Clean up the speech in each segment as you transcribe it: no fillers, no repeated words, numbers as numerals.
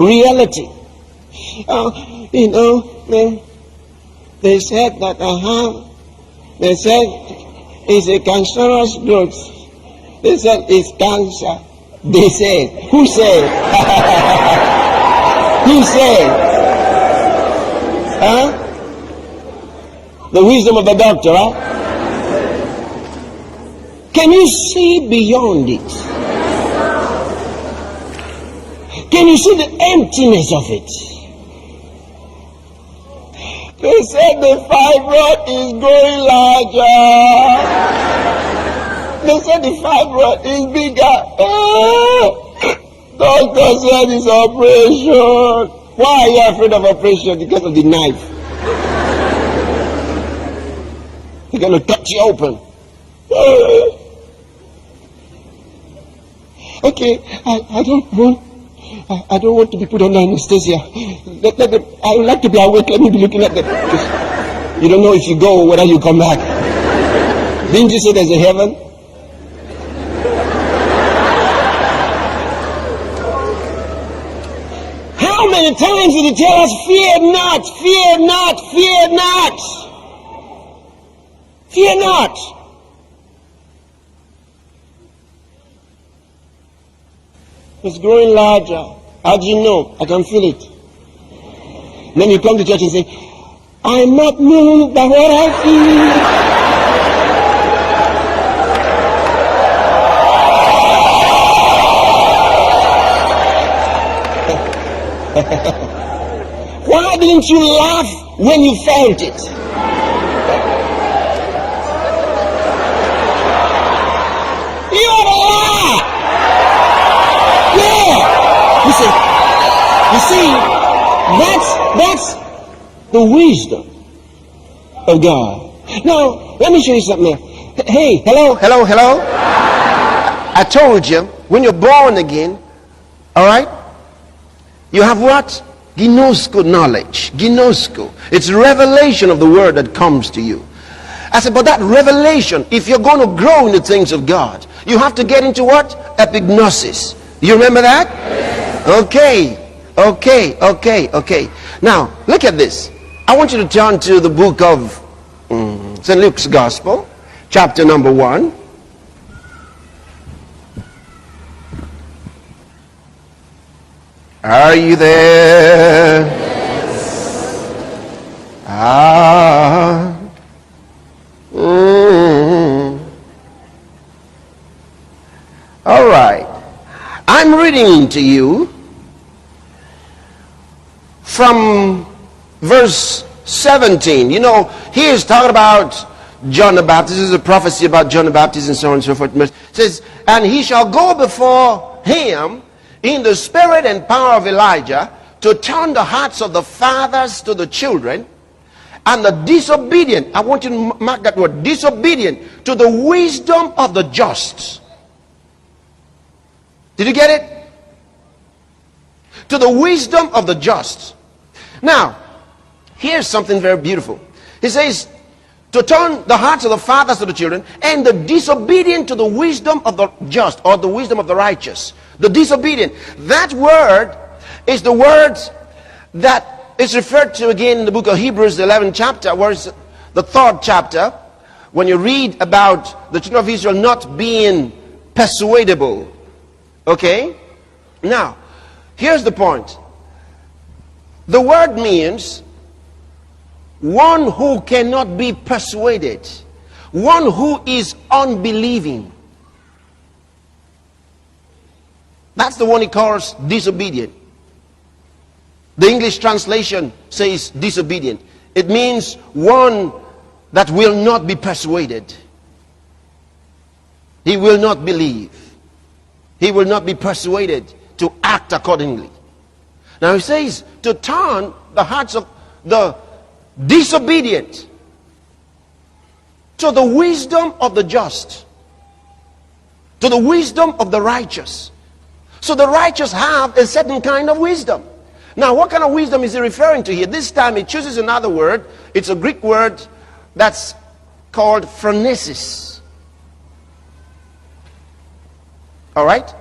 reality. They said that they said it's a cancerous growth. They said it's cancer. They said, who said? Who said? Huh? The wisdom of the doctor, right? Can you see beyond it? Can you see the emptiness of it? They said the fibroid is growing larger. They said the fibroid is bigger. Doctor said it's operation. Why are you afraid of operation? Because of the knife. They're going to cut you open. Okay, I don't want to be put under anesthesia. I would like to be awake. Let me be looking at them. You don't know if you go whether you come back. Didn't you say there's a heaven? How many times did he tell us, fear not, fear not, fear not? Fear not. It's growing larger. How do you know? I can feel it. Then you come to church and say, I'm not moved by what I feel. Why didn't you laugh when you felt it? You ought to laugh. Yeah. You see, that's the wisdom of God. Now, let me show you something there. Hey, hello. I told you, when you're born again, all right, you have what? Ginosko knowledge. Ginosko. It's revelation of the word that comes to you. I said, but that revelation, if you're going to grow in the things of God, you have to get into what? Epignosis. You remember that? Okay. Now, look at this. I want you to turn to the book of St. Luke's Gospel, chapter number 1. Are you there? Yes. All right. I'm reading to you from verse 17. You know, he is talking about John the Baptist. This is a prophecy about John the Baptist and so on and so forth. It says, and he shall go before him in the spirit and power of Elijah to turn the hearts of the fathers to the children and the disobedient. I want you to mark that word, disobedient, to the wisdom of the just. Did you get it? To the wisdom of the just. Now, here's something very beautiful. He says, to turn the hearts of the fathers to the children, and the disobedient to the wisdom of the just, or the wisdom of the righteous. The disobedient. That word is the word that is referred to again in the book of Hebrews, the 11th chapter, where it's the 3rd chapter, when you read about the children of Israel not being persuadable. Okay? Now, here's the point. The word means one who cannot be persuaded, one who is unbelieving. That's the one he calls disobedient. The English translation says disobedient. It means one that will not be persuaded. He will not believe. He will not be persuaded to act accordingly. Now he says to turn the hearts of the disobedient to the wisdom of the just, to the wisdom of the righteous. So the righteous have a certain kind of wisdom. Now, what kind of wisdom is he referring to here? This time he chooses another word. It's a Greek word that's called phronesis. All right?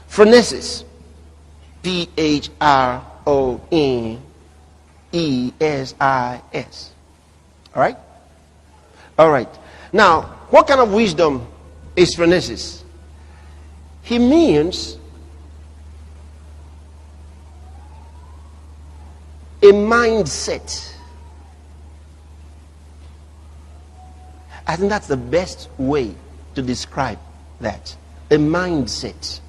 Phronesis. P-H-R-O-N-E-S-I-S. All right? All right. Now, what kind of wisdom is phronesis? He means a mindset. I think that's the best way to describe that. A mindset.